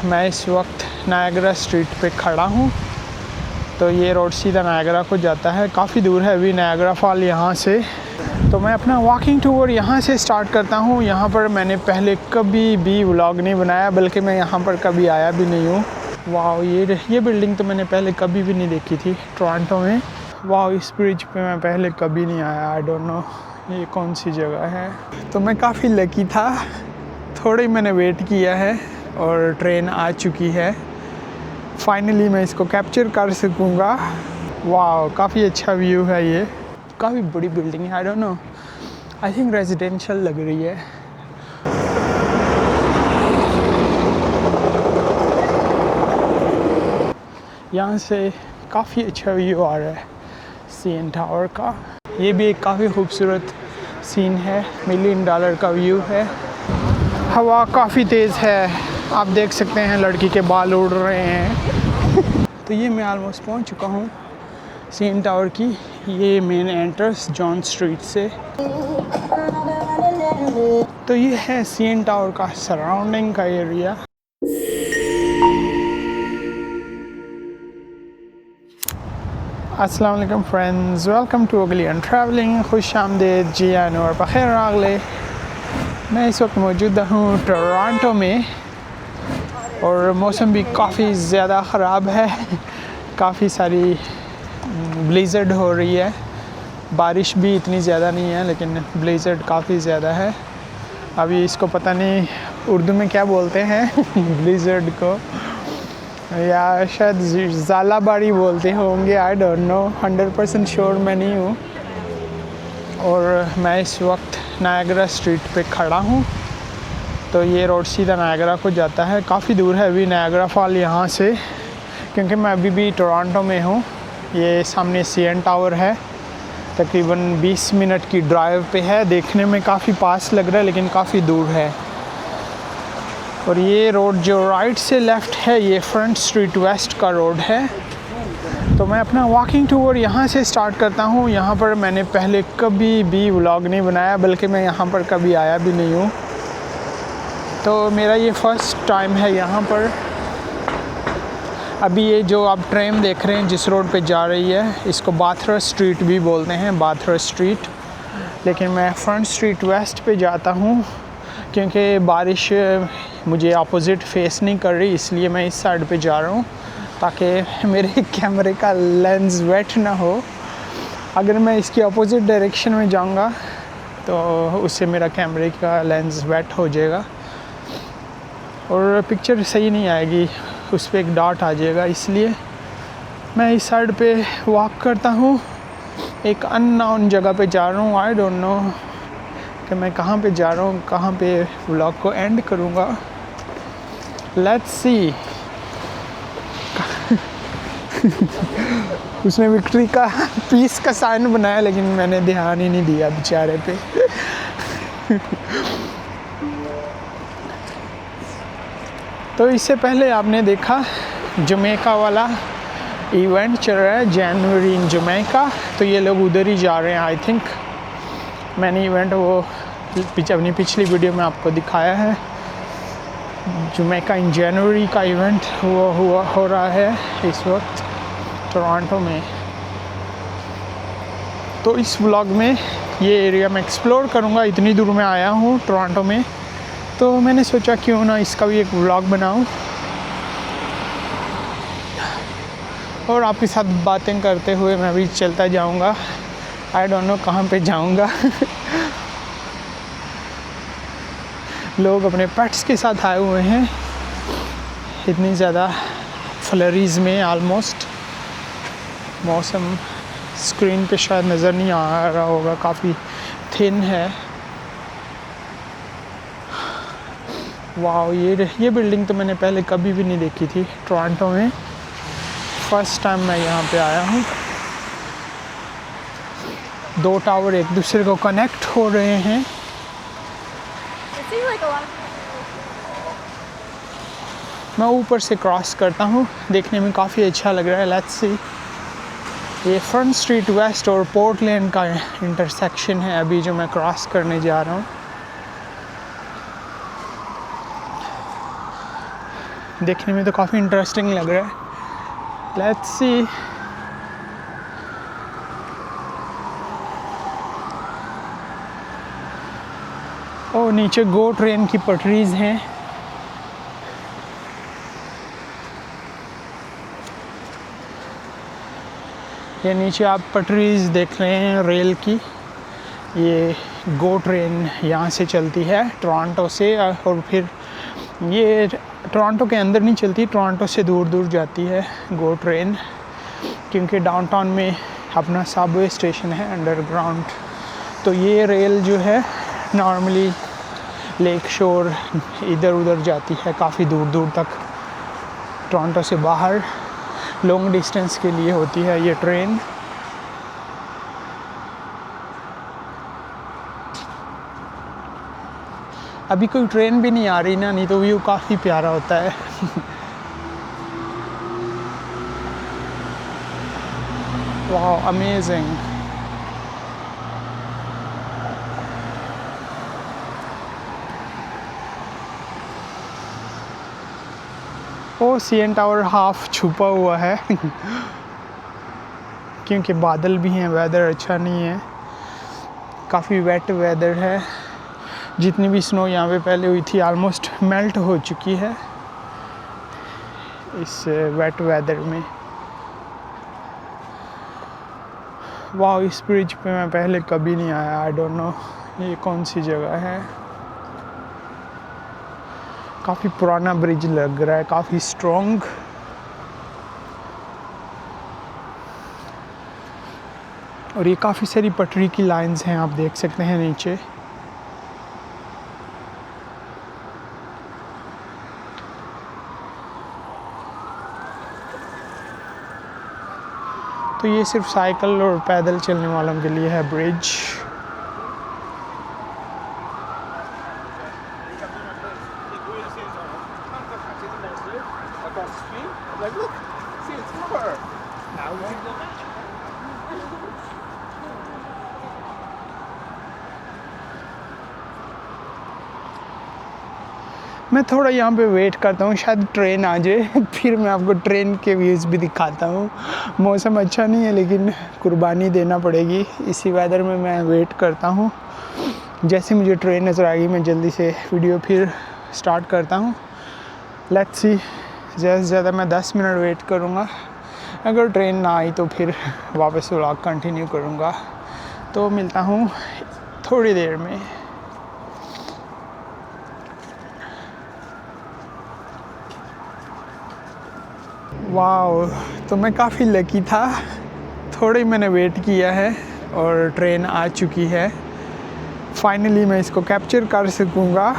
मैं इस वक्त नायग्रा स्ट्रीट पे खड़ा हूँ। तो ये रोड सीधा नायग्रा को जाता है, काफ़ी दूर है अभी नायग्रा फॉल यहाँ से। तो मैं अपना वॉकिंग टूर यहाँ से स्टार्ट करता हूँ। यहाँ पर मैंने पहले कभी भी व्लॉग नहीं बनाया, बल्कि मैं यहाँ पर कभी आया भी नहीं हूँ। वाह, ये बिल्डिंग तो मैंने पहले कभी भी नहीं देखी थी टोरंटो में। वाह, इस ब्रिज पे मैं पहले कभी नहीं आया। आई डोंट नो ये कौन सी जगह है। तो मैं काफ़ी लकी था, थोड़ी मैंने वेट किया है और ट्रेन आ चुकी है। फाइनली मैं इसको कैप्चर कर सकूँगा। वाह, काफ़ी अच्छा व्यू है। ये काफ़ी बड़ी बिल्डिंग है। I don't know, I think residential लग रही है। यहाँ से काफ़ी अच्छा व्यू आ रहा है सीएन टावर का। ये भी एक काफ़ी खूबसूरत सीन है, $1 मिलियन का व्यू है। हवा काफ़ी तेज़ है, आप देख सकते हैं लड़की के बाल उड़ रहे हैं। तो ये मैं ऑलमोस्ट पहुंच चुका हूँ सीएन टावर की। ये मेन एंट्रेंस जॉन स्ट्रीट से। तो ये है सीएन टावर का सराउंडिंग का एरिया। अस्सलाम वालेकुम फ्रेंड्स, वेलकम टू ओगलियन ट्रैवलिंग। खुश आमदीद, जी आन और बखैर आगले। मैं इस वक्त मौजूद हूँ टोरंटो में और मौसम भी काफ़ी ज़्यादा ख़राब है। काफ़ी सारी ब्लिज़र्ड हो रही है। बारिश भी इतनी ज़्यादा नहीं है, लेकिन ब्लिज़र्ड काफ़ी ज़्यादा है। अभी इसको पता नहीं उर्दू में क्या बोलते हैं ब्लिज़र्ड को, या शायद ज़ालाबारी बोलते होंगे। आई डोंट नो, 100% श्योर मैं नहीं हूँ। और मैं इस वक्त नायग्रा स्ट्रीट पे खड़ा हूँ। तो ये रोड सीधा नायग्रा को जाता है, काफ़ी दूर है अभी नायग्रा फॉल यहाँ से, क्योंकि मैं अभी भी टोरंटो में हूँ। ये सामने सीएन टावर है, तकरीबन 20 मिनट की ड्राइव पे है। देखने में काफ़ी पास लग रहा है, लेकिन काफ़ी दूर है। और ये रोड जो राइट से लेफ़्ट है, ये फ्रंट स्ट्रीट वेस्ट का रोड है। तो मैं अपना वॉकिंग टूर यहाँ से स्टार्ट करता हूँ। यहाँ पर मैंने पहले कभी भी व्लॉग नहीं बनाया, बल्कि मैं यहाँ पर कभी आया भी नहीं हूँ। तो मेरा ये फ़र्स्ट टाइम है यहाँ पर। अभी ये जो आप ट्रेन देख रहे हैं जिस रोड पे जा रही है, इसको बाथरस्ट स्ट्रीट भी बोलते हैं, बाथरस्ट स्ट्रीट। लेकिन मैं फ्रंट स्ट्रीट वेस्ट पे जाता हूँ, क्योंकि बारिश मुझे अपोज़िट फेस नहीं कर रही, इसलिए मैं इस साइड पे जा रहा हूँ ताकि मेरे कैमरे का लेंस वेट ना हो। अगर मैं इसकी अपोज़िट डायरेक्शन में जाऊँगा तो उससे मेरा कैमरे का लेंस वेट हो जाएगा और पिक्चर सही नहीं आएगी, उस पर एक डॉट आ जाएगा। इसलिए मैं इस साइड पे वॉक करता हूँ। एक अननोन जगह पे जा रहा हूँ। आई डोंट नो कि मैं कहाँ पे जा रहा हूँ, कहाँ पे व्लॉग को एंड करूँगा। Let's see. उसने विक्ट्री का पीस का साइन बनाया, लेकिन मैंने ध्यान ही नहीं दिया बेचारे पे। तो इससे पहले आपने देखा जमैका वाला इवेंट चल रहा है, जनवरी इन जमैका। तो ये लोग उधर ही जा रहे हैं आई थिंक। मैंने इवेंट वो अपनी पिछली वीडियो में आपको दिखाया है। जमैका इन जनवरी का इवेंट हो रहा है इस वक्त टोरंटो में। तो इस व्लॉग में ये एरिया मैं एक्सप्लोर करूँगा। इतनी दूर में आया हूँ टोरंटो में, तो मैंने सोचा क्यों ना इसका भी एक व्लॉग बनाऊँ और आपके साथ बातें करते हुए मैं भी चलता जाऊँगा। आई डोंट नो कहाँ पे जाऊँगा। लोग अपने पेट्स के साथ आए हुए हैं, इतनी ज़्यादा फ्लरीज़ में ऑलमोस्ट। मौसम स्क्रीन पे शायद नज़र नहीं आ रहा होगा, काफ़ी थिन है। वाह, ये बिल्डिंग तो मैंने पहले कभी भी नहीं देखी थी टोरंटो में। फ़र्स्ट टाइम मैं यहाँ पे आया हूँ। 2 टावर एक दूसरे को कनेक्ट हो रहे हैं। मैं ऊपर से क्रॉस करता हूँ, देखने में काफ़ी अच्छा लग रहा है। Let's see. ये फ्रंट स्ट्रीट वेस्ट और पोर्टलैंड का इंटरसेक्शन है अभी जो मैं क्रॉस करने जा रहा हूँ। देखने में तो काफ़ी इंटरेस्टिंग लग रहा है। Let's see. ओ नीचे गो ट्रेन की पटरीज हैं। ये नीचे आप पटरीज देख रहे हैं रेल की। ये गो ट्रेन यहाँ से चलती है टोरंटो से, और फिर ये टोरंटो के अंदर नहीं चलती, टोरंटो से दूर दूर जाती है गो ट्रेन, क्योंकि डाउनटाउन में अपना सबवे स्टेशन है अंडरग्राउंड। तो ये रेल जो है नॉर्मली लेक शोर इधर उधर जाती है काफ़ी दूर दूर तक। टोरंटो से बाहर लॉन्ग डिस्टेंस के लिए होती है ये ट्रेन। अभी कोई ट्रेन भी नहीं आ रही ना, नहीं तो व्यू काफ़ी प्यारा होता है। वाह, अमेजिंग। ओ सीएन टावर हाफ छुपा हुआ है क्योंकि बादल भी हैं, वेदर अच्छा नहीं है, काफ़ी वेट वेदर है। जितनी भी स्नो यहाँ पे पहले हुई थी ऑलमोस्ट मेल्ट हो चुकी है इस वेट वेदर में। वाह, इस ब्रिज पे मैं पहले कभी नहीं आया। आई डोंट नो ये कौन सी जगह है। काफ़ी पुराना ब्रिज लग रहा है, काफ़ी स्ट्रॉन्ग। और ये काफ़ी सारी पटरी की लाइंस हैं, आप देख सकते हैं नीचे। तो ये सिर्फ साइकिल और पैदल चलने वालों के लिए है ब्रिज। मैं थोड़ा यहाँ पे वेट करता हूँ, शायद ट्रेन आ जाए फिर मैं आपको ट्रेन के व्यूज़ भी दिखाता हूँ। मौसम अच्छा नहीं है लेकिन कुर्बानी देना पड़ेगी, इसी वेदर में मैं वेट करता हूँ। जैसे मुझे ट्रेन नज़र आएगी मैं जल्दी से वीडियो फिर स्टार्ट करता हूँ। लेट्स सी, ज़्यादा से ज़्यादा मैं 10 मिनट वेट करूँगा। अगर ट्रेन ना आई तो फिर वापस व्लॉग कंटिन्यू करूँगा। तो मिलता हूँ थोड़ी देर में। वाओ, तो मैं काफ़ी लकी था, थोड़ी मैंने वेट किया है और ट्रेन आ चुकी है। फाइनली मैं इसको कैप्चर कर सकूँगा।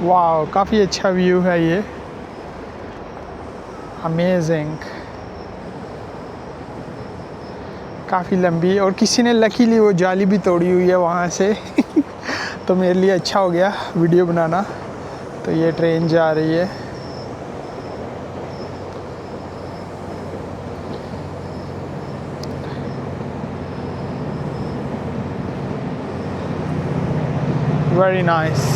वाओ, काफ़ी अच्छा व्यू है ये, अमेजिंग। काफ़ी लंबी, और किसी ने लकीली वो जाली भी तोड़ी हुई है वहाँ से तो मेरे लिए अच्छा हो गया वीडियो बनाना। तो ये ट्रेन जा रही है। Very nice.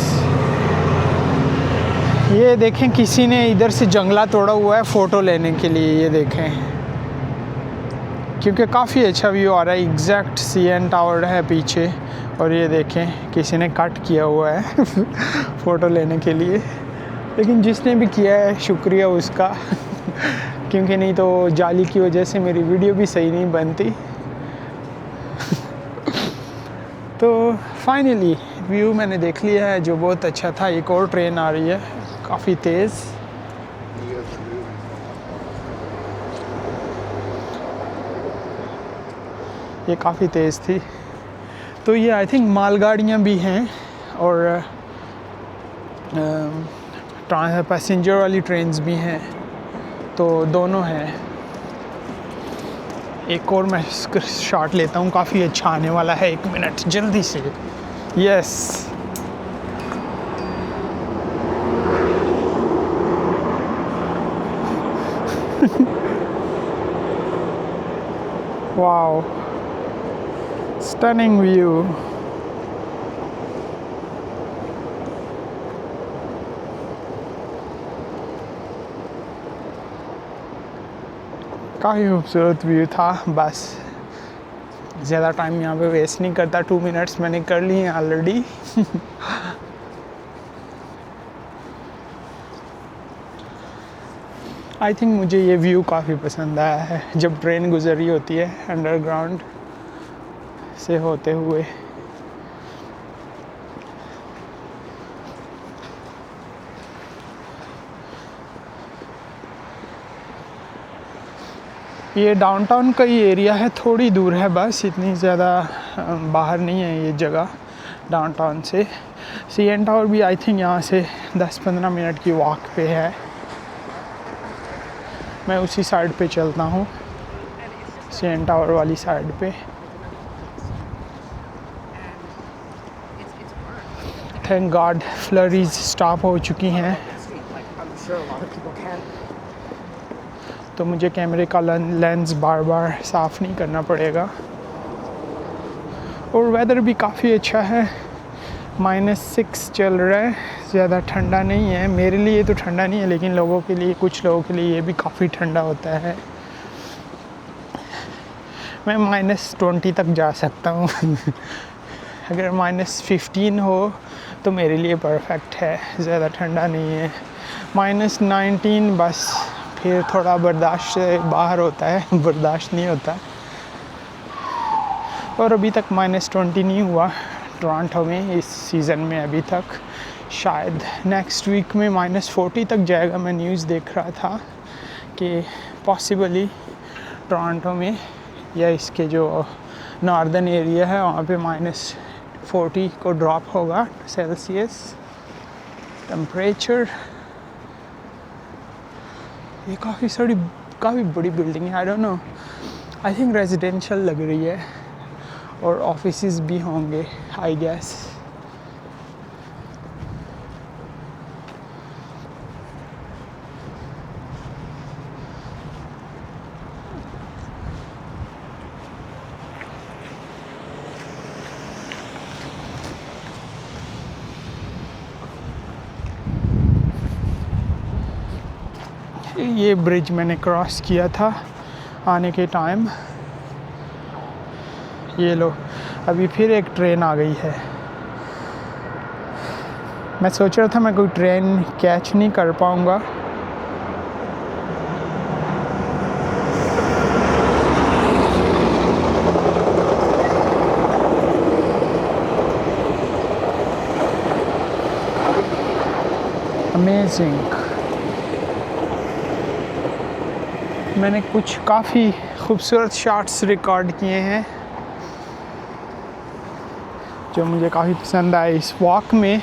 ये देखें, किसी ने इधर से जंगला तोड़ा हुआ है फ़ोटो लेने के लिए, ये देखें, क्योंकि काफ़ी अच्छा व्यू आ रहा है। एग्जैक्ट सीएन टावर है पीछे, और ये देखें किसी ने कट किया हुआ है फ़ोटो लेने के लिए। लेकिन जिसने भी किया है शुक्रिया उसका क्योंकि नहीं तो जाली की वजह से मेरी वीडियो भी सही नहीं बनती तो फाइनली व्यू मैंने देख लिया है जो बहुत अच्छा था। एक और ट्रेन आ रही है काफ़ी तेज़। ये काफ़ी तेज़ थी। तो ये आई थिंक मालगाड़ियाँ भी हैं और पैसेंजर वाली ट्रेन्स भी हैं, तो दोनों हैं। एक और मैं शॉट लेता हूँ, काफ़ी अच्छा आने वाला है। 1 मिनट जल्दी से। Yes, wow, stunning view. काफ़ी खूबसूरत व्यू था। बस ज़्यादा टाइम यहाँ पे वेस्ट नहीं करता, 2 मिनट्स मैंने कर लिए हैं ऑलरेडी। आई थिंक मुझे ये व्यू काफ़ी पसंद आया है, जब ट्रेन गुजर रही होती है अंडरग्राउंड से होते हुए। ये डाउनटाउन का ही एरिया है, थोड़ी दूर है बस, इतनी ज़्यादा बाहर नहीं है ये जगह डाउनटाउन से। CN टावर भी आई थिंक यहाँ से 10-15 मिनट की वॉक पे है। मैं उसी साइड पे चलता हूँ, CN टावर वाली साइड पे। थैंक गॉड फ्लरीज स्टॉप हो चुकी हैं, तो मुझे कैमरे का लेंस बार बार साफ़ नहीं करना पड़ेगा। और वेदर भी काफ़ी अच्छा है, -6 चल रहा है, ज़्यादा ठंडा नहीं है। मेरे लिए तो ठंडा नहीं है, लेकिन लोगों के लिए, कुछ लोगों के लिए ये भी काफ़ी ठंडा होता है। मैं -20 तक जा सकता हूँ। अगर -15 हो तो मेरे लिए परफेक्ट है, ज़्यादा ठंडा नहीं है। -19 बस, फिर थोड़ा बर्दाश्त से बाहर होता है, बर्दाश्त नहीं होता। और अभी तक -20 नहीं हुआ टोरंटो में इस सीज़न में अभी तक। शायद नेक्स्ट वीक में -40 तक जाएगा। मैं न्यूज़ देख रहा था कि पॉसिबली टोरंटो में या इसके जो नॉर्दर्न एरिया है वहाँ पे -40 को ड्रॉप होगा सेल्सियस टेम्परेचर। ये काफ़ी बड़ी बिल्डिंग है। I don't know, I think residential लग रही है, और ऑफिसेज भी होंगे आई गेस। ये ब्रिज मैंने क्रॉस किया था आने के टाइम। ये लो, अभी फिर एक ट्रेन आ गई है। मैं सोच रहा था मैं कोई ट्रेन कैच नहीं कर पाऊँगा। अमेजिंग। मैंने कुछ काफ़ी खूबसूरत शॉट्स रिकॉर्ड किए हैं जो मुझे काफ़ी पसंद आए इस वॉक में।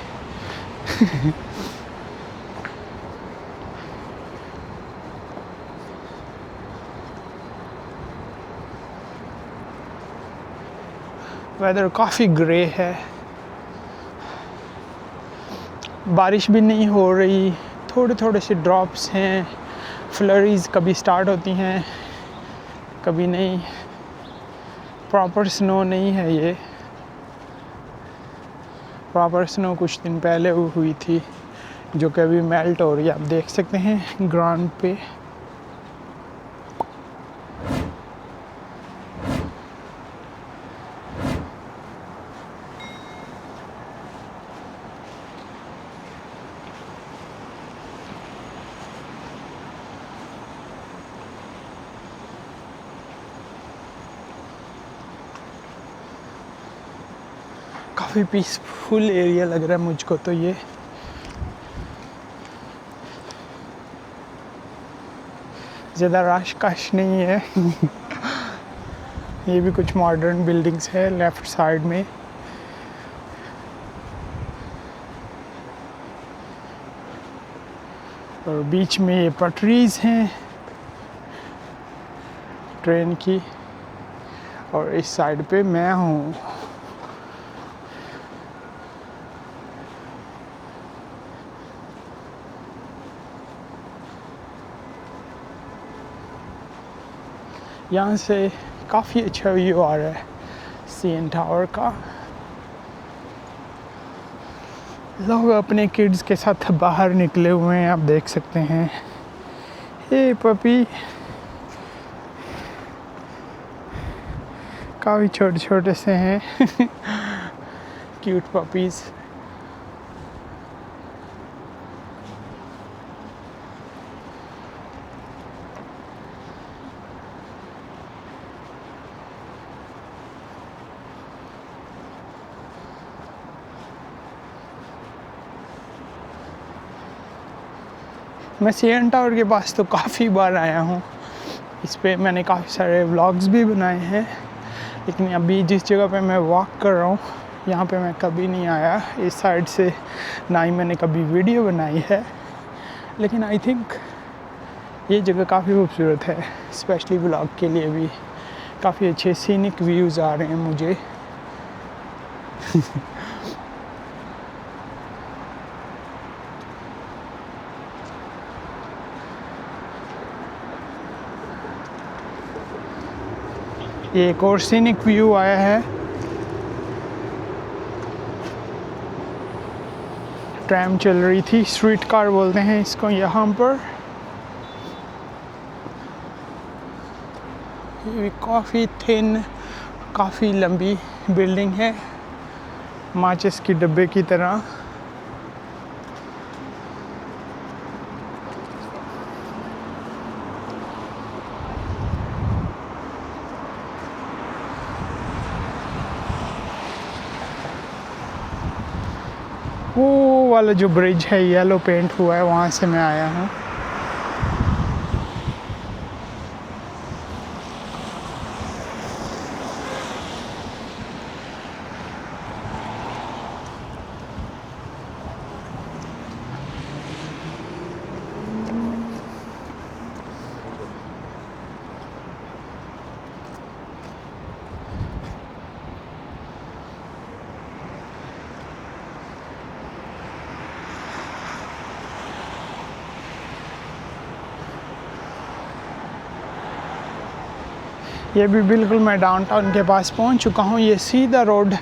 वेदर काफ़ी ग्रे है, बारिश भी नहीं हो रही, थोड़े थोड़े से ड्रॉप्स हैं। फ्लरीज कभी स्टार्ट होती हैं कभी नहीं, प्रॉपर स्नो नहीं है ये। प्रॉपर स्नो कुछ दिन पहले हुई थी, जो कि अभी मेल्ट हो रही है। आप देख सकते हैं ग्राउंड पे। काफ़ी पीसफुल एरिया लग रहा है मुझको तो ये। ज़्यादा रश कश नहीं है। ये भी कुछ मॉडर्न बिल्डिंग्स है लेफ़्ट साइड में। और बीच में ये पटरीज हैं ट्रेन की, और इस साइड पे मैं हूँ। यहाँ से काफ़ी अच्छा व्यू आ रहा है सीएन टावर का। लोग अपने किड्स के साथ बाहर निकले हुए हैं, आप देख सकते हैं। हे पपी, काफ़ी छोटे छोटे से हैं क्यूट पपीज़। मैं सीएन टावर के पास तो काफ़ी बार आया हूँ। इस पे मैंने काफ़ी सारे व्लॉग्स भी बनाए हैं, लेकिन अभी जिस जगह पे मैं वॉक कर रहा हूँ यहाँ पे मैं कभी नहीं आया इस साइड से, ना ही मैंने कभी वीडियो बनाई है। लेकिन आई थिंक ये जगह काफ़ी खूबसूरत है, स्पेशली व्लॉग के लिए भी। काफ़ी अच्छे सीनिक व्यूज़ आ रहे हैं मुझे एक और सीनिक व्यू आया है। ट्रैम चल रही थी, स्ट्रीट कार बोलते हैं इसको यहाँ पर। ये काफ़ी थिन, काफ़ी लंबी बिल्डिंग है, माचिस की डब्बे की तरह। वो वाला जो ब्रिज है येलो पेंट हुआ है, वहाँ से मैं आया हूँ। ये भी बिल्कुल मैं डाउनटाउन के पास पहुंच चुका हूं। ये सीधा रोड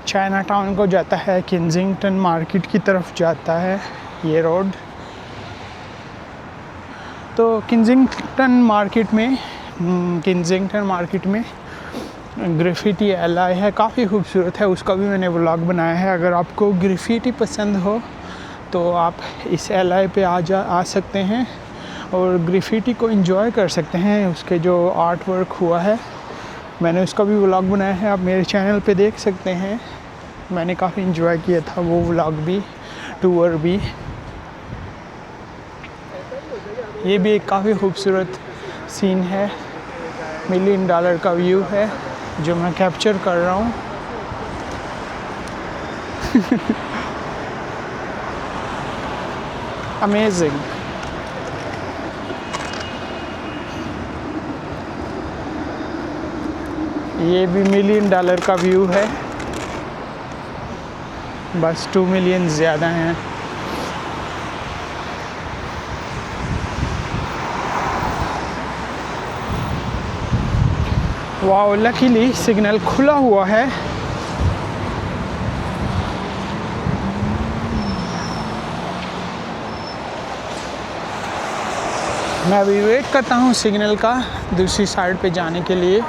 चाइना टाउन को जाता है, किंजिंगटन मार्केट की तरफ जाता है ये रोड। तो किंजिंगटन मार्केट में ग्राफिटी एलाई है, काफ़ी खूबसूरत है। उसका भी मैंने व्लॉग बनाया है। अगर आपको ग्राफिटी पसंद हो तो आप इस एलाई पे आ सकते हैं और ग्राफिटी को एंजॉय कर सकते हैं। उसके जो आर्ट वर्क हुआ है, मैंने उसका भी व्लॉग बनाया है, आप मेरे चैनल पे देख सकते हैं। मैंने काफ़ी एंजॉय किया था वो व्लॉग भी, टूर भी। ये भी एक काफ़ी खूबसूरत सीन है, $1 मिलियन का व्यू है जो मैं कैप्चर कर रहा हूँ। अमेजिंग। ये भी $1 मिलियन का व्यू है, बस 2 मिलियन ज़्यादा हैं। वाओ, लकीली सिग्नल खुला हुआ है। मैं अभी वेट करता हूँ सिग्नल का दूसरी साइड पे जाने के लिए।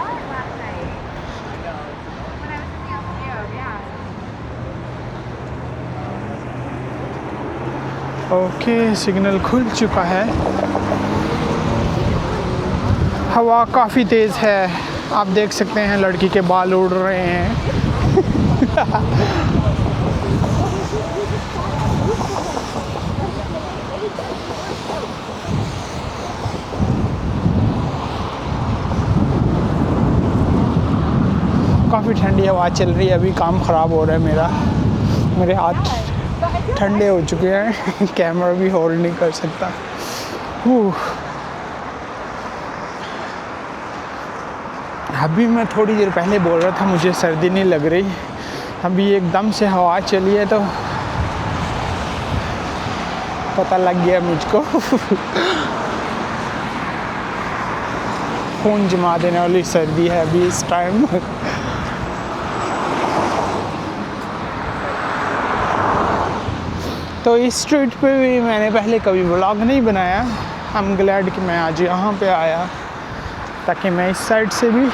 ओके, सिग्नल खुल चुका है। हवा काफ़ी तेज़ है, आप देख सकते हैं लड़की के बाल उड़ रहे हैं। काफ़ी ठंडी हवा चल रही है। अभी काम ख़राब हो रहा है मेरे हाथ ठंडे हो चुके हैं कैमरा भी होल्ड नहीं कर सकता। अभी मैं थोड़ी देर पहले बोल रहा था मुझे सर्दी नहीं लग रही, अभी एकदम से हवा चली है तो पता लग गया मुझको। खून जमा देने वाली सर्दी है अभी इस टाइम। तो इस स्ट्रीट पे भी मैंने पहले कभी व्लॉग नहीं बनाया। आई एम ग्लैड कि मैं आज यहाँ पे आया ताकि मैं इस साइड से भी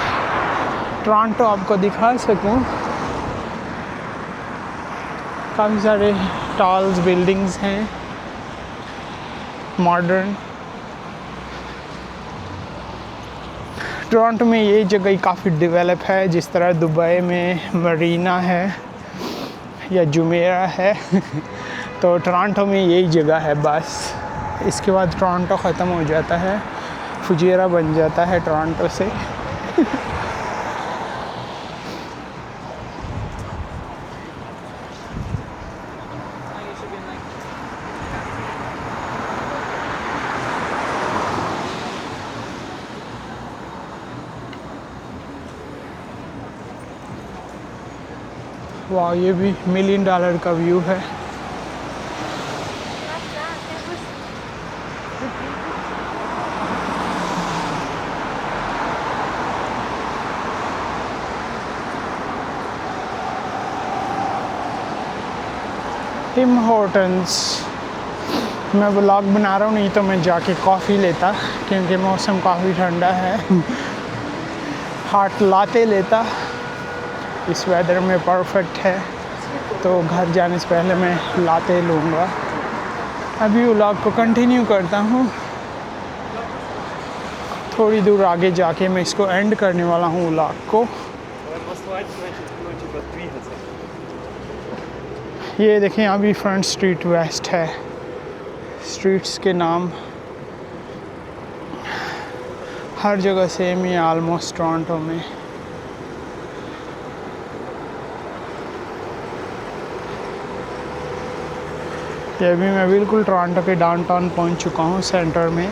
टोरंटो आपको दिखा सकूँ। काफ़ी सारे टॉल्स बिल्डिंग्स हैं मॉडर्न। टोरंटो में ये जगह काफ़ी डेवलप है, जिस तरह दुबई में मरीना है या जुमेरा है तो टोरंटो में यही जगह है बस। इसके बाद टोरंटो ख़त्म हो जाता है, फुजेरा बन जाता है टोरंटो से। वाह, ये भी $1 मिलियन का व्यू है। Tim Hortons. मैं व्लॉग बना रहा हूँ, नहीं तो मैं जाके कॉफ़ी लेता क्योंकि मौसम काफ़ी ठंडा है। हाथ लाते लेता, इस वेदर में परफेक्ट है। तो घर जाने से पहले मैं लाते लूँगा। अभी व्लॉग को कंटिन्यू करता हूँ। थोड़ी दूर आगे जाके मैं इसको एंड करने वाला हूँ व्लॉग को। ये देखें, यहाँ भी फ्रंट स्ट्रीट वेस्ट है। स्ट्रीट्स के नाम हर जगह सेम ही ऑलमोस्ट टोरंटो में। ये अभी मैं बिल्कुल टोरंटो के डाउनटाउन पहुंच चुका हूँ, सेंटर में।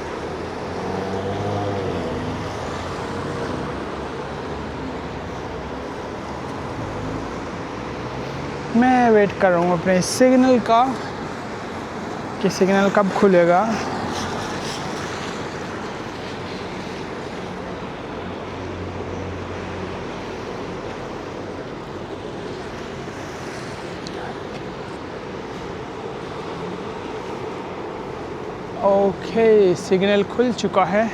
मैं वेट कर रहा हूँ अपने सिग्नल का कि सिग्नल कब खुलेगा। ओके, सिग्नल खुल चुका है।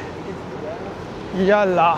यल्ला।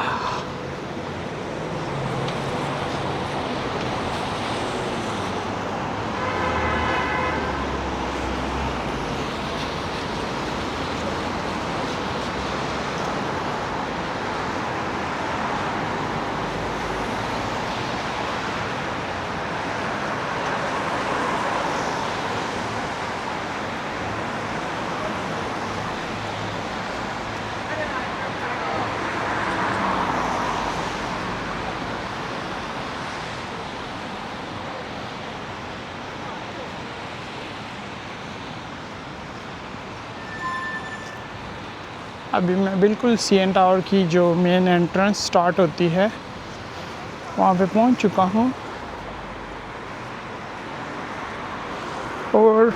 अभी मैं बिल्कुल CN टावर की जो मेन एंट्रेंस स्टार्ट होती है वहाँ पे पहुँच चुका हूँ। और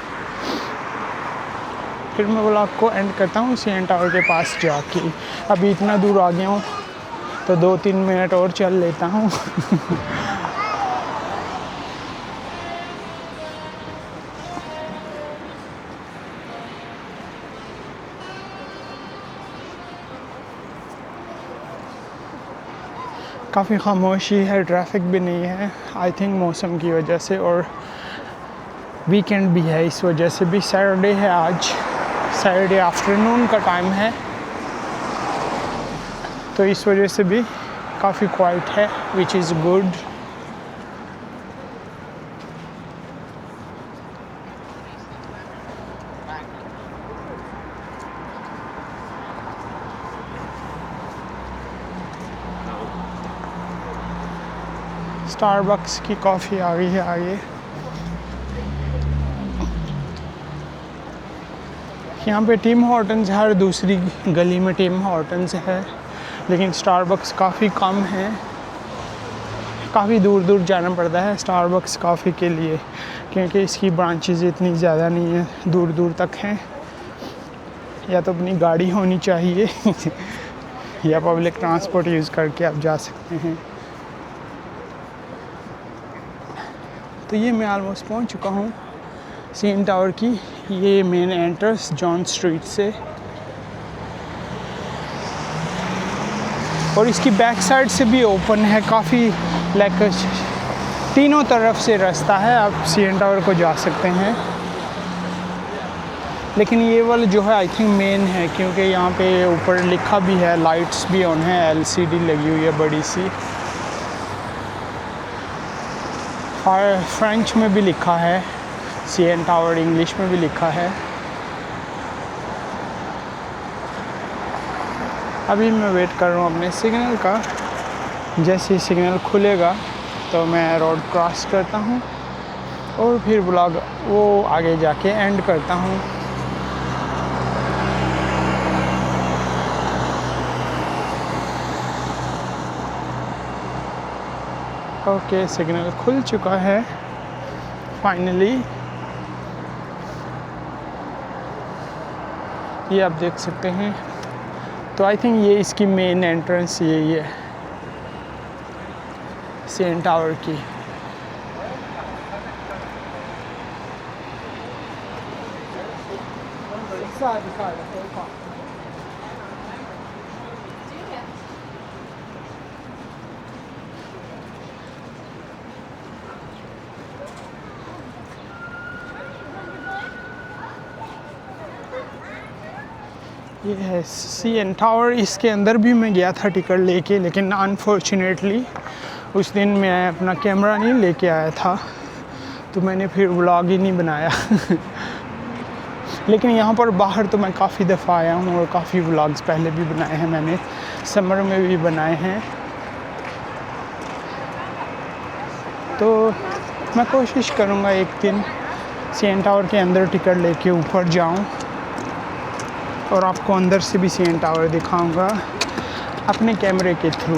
फिर मैं व्लॉग को एंड करता हूँ CN टावर के पास जाके। अभी इतना दूर आ गया हूँ तो 2-3 मिनट और चल लेता हूँ। काफ़ी खामोशी है, ट्रैफिक भी नहीं है। आई थिंक मौसम की वजह से, और वीकेंड भी है इस वजह से भी। सैटरडे है आज, सैटरडे आफ्टरनून का टाइम है, तो इस वजह से भी काफ़ी क्वाइट है, विच इज़ गुड। स्टारबक्स की कॉफ़ी आ गई है आगे। यहाँ पे टिम हॉर्टन्स, हर दूसरी गली में टिम हॉर्टन्स है, लेकिन स्टारबक्स काफ़ी कम है। काफ़ी दूर दूर जाना पड़ता है स्टारबक्स कॉफ़ी के लिए, क्योंकि इसकी ब्रांचेज़ इतनी ज़्यादा नहीं है, दूर दूर तक हैं। या तो अपनी गाड़ी होनी चाहिए या पब्लिक ट्रांसपोर्ट यूज़ करके आप जा सकते हैं। तो ये मैं ऑलमोस्ट पहुंच चुका हूँ CN टावर की। ये मेन एंट्रेंस जॉन स्ट्रीट से, और इसकी बैक साइड से भी ओपन है काफ़ी, लाइक तीनों तरफ से रास्ता है, आप CN टावर को जा सकते हैं। लेकिन ये वाला जो है आई थिंक मेन है, क्योंकि यहाँ पे ऊपर लिखा भी है, लाइट्स भी ऑन है, LCD लगी हुई है बड़ी सी, और फ्रेंच में भी लिखा है CN टावर, इंग्लिश में भी लिखा है। अभी मैं वेट कर रहा हूँ अपने सिग्नल का। जैसे ही सिग्नल खुलेगा तो मैं रोड क्रॉस करता हूँ और फिर ब्लॉग वो आगे जाके एंड करता हूँ। ओके, सिग्नल खुल चुका है फाइनली। ये आप देख सकते हैं। तो आई थिंक ये इसकी मेन एंट्रेंस यही है CN टावर की। ये है CN टावर। इसके अंदर भी मैं गया था टिकट लेके, लेकिन अनफॉर्चुनेटली उस दिन मैं अपना कैमरा नहीं लेके आया था, तो मैंने फिर व्लॉग ही नहीं बनाया। लेकिन यहाँ पर बाहर तो मैं काफ़ी दफ़ा आया हूँ और काफ़ी व्लॉग्स पहले भी बनाए हैं मैंने, समर में भी बनाए हैं। तो मैं कोशिश करूँगा एक दिन CN टावर के अंदर टिकट लेके ऊपर जाऊँ और आपको अंदर से भी CN टावर दिखाऊंगा अपने कैमरे के थ्रू।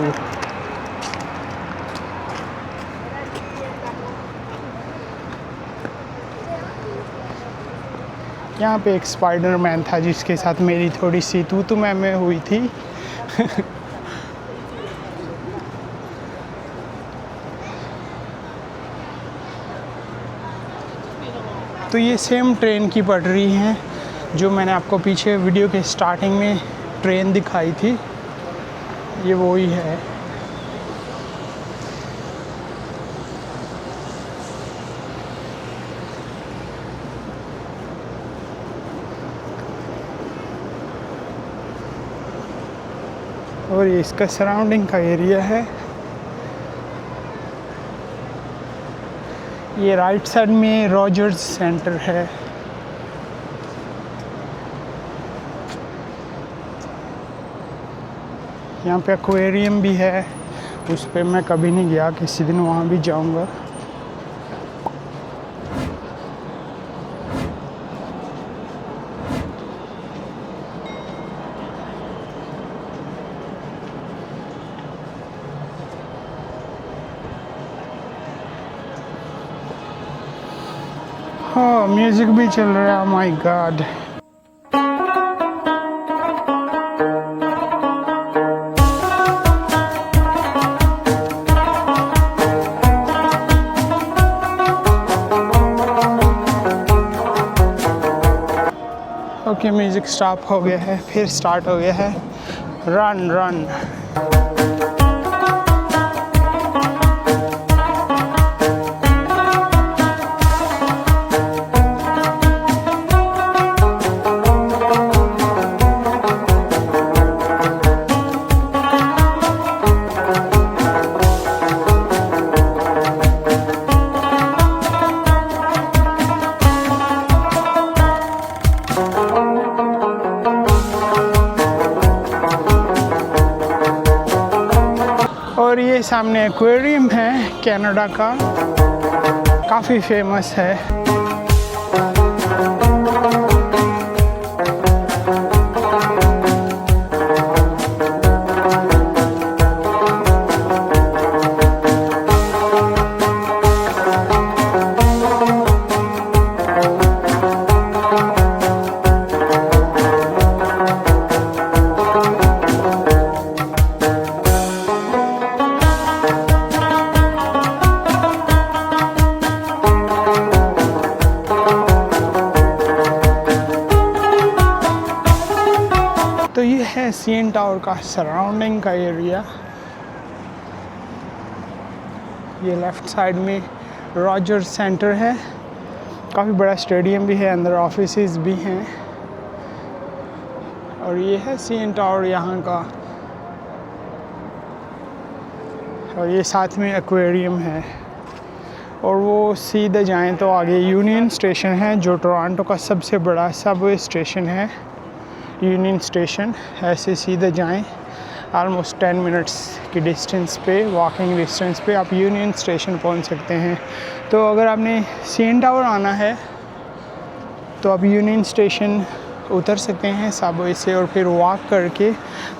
यहाँ पे एक स्पाइडरमैन था जिसके साथ मेरी थोड़ी सी तू मैं हुई थी। तो ये सेम ट्रेन की पटरी हैं जो मैंने आपको पीछे वीडियो के स्टार्टिंग में ट्रेन दिखाई थी, ये वो ही है। और ये इसका सराउंडिंग का एरिया है। ये राइट साइड में रॉजर्स सेंटर है। यहाँ पे एक्वेरियम भी है, उस पर मैं कभी नहीं गया, किसी दिन वहाँ भी जाऊँगा। हाँ, म्यूज़िक भी चल रहा है। My God. Okay, music stop हो गया है, फिर स्टार्ट हो गया है। Run run. और ये सामने एक्वेरियम है कनाडा का, काफ़ी फेमस है। सीएन टावर का सराउंडिंग का एरिया। ये लेफ़्ट साइड में रॉजर सेंटर है, काफ़ी बड़ा स्टेडियम भी है, अंदर ऑफिसेज भी हैं। और ये है सीएन टावर यहाँ का, और ये साथ में एक्वेरियम है। और वो सीधे जाएं तो आगे यूनियन स्टेशन है, जो टोरंटो का सबसे बड़ा सबवे स्टेशन है, यूनियन स्टेशन। ऐसे सीधे जाएं, ऑलमोस्ट 10 मिनट्स की डिस्टेंस पे, वॉकिंग डिस्टेंस पे आप यूनियन स्टेशन पहुंच सकते हैं। तो अगर आपने सीएन टावर आना है तो आप यूनियन स्टेशन उतर सकते हैं सबवे से, और फिर वॉक करके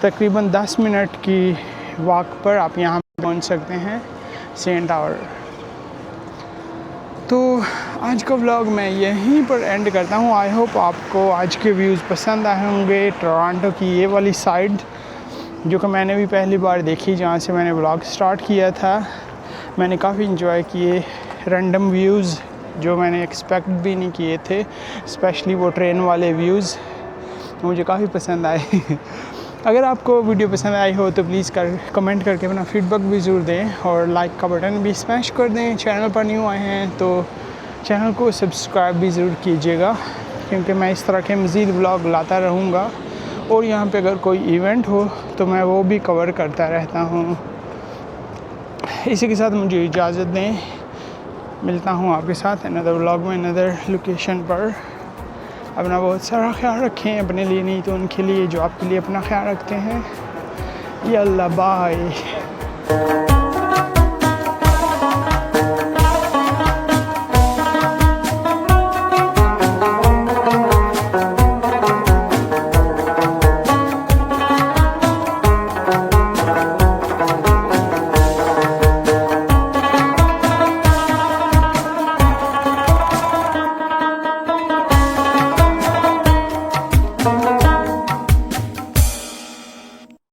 तकरीबन 10 मिनट की वॉक पर आप यहाँ पहुँच सकते हैं सीएन टावर। तो आज का व्लॉग मैं यहीं पर एंड करता हूँ। आई होप आपको आज के व्यूज़ पसंद आए होंगे। टोरंटो की ये वाली साइड जो कि मैंने भी पहली बार देखी, जहाँ से मैंने व्लॉग स्टार्ट किया था, मैंने काफ़ी इंजॉय किए। रैंडम व्यूज़ जो मैंने एक्सपेक्ट भी नहीं किए थे, स्पेशली वो ट्रेन वाले व्यूज़ मुझे काफ़ी पसंद आए। अगर आपको वीडियो पसंद आई हो तो प्लीज़ कमेंट करके अपना फीडबैक भी ज़रूर दें, और लाइक का बटन भी स्मैश कर दें। चैनल पर न्यू आए हैं तो चैनल को सब्सक्राइब भी ज़रूर कीजिएगा, क्योंकि मैं इस तरह के मज़ीद व्लॉग लाता रहूँगा। और यहाँ पे अगर कोई इवेंट हो तो मैं वो भी कवर करता रहता हूँ। इसी के साथ मुझे इजाज़त दें, मिलता हूँ आपके साथ अनदर व्लॉग में, अनदर लोकेशन पर। अपना बहुत सारा ख्याल रखें, अपने लिए नहीं तो उनके लिए जो आपके लिए अपना ख्याल रखते हैं। यल्ला बाय।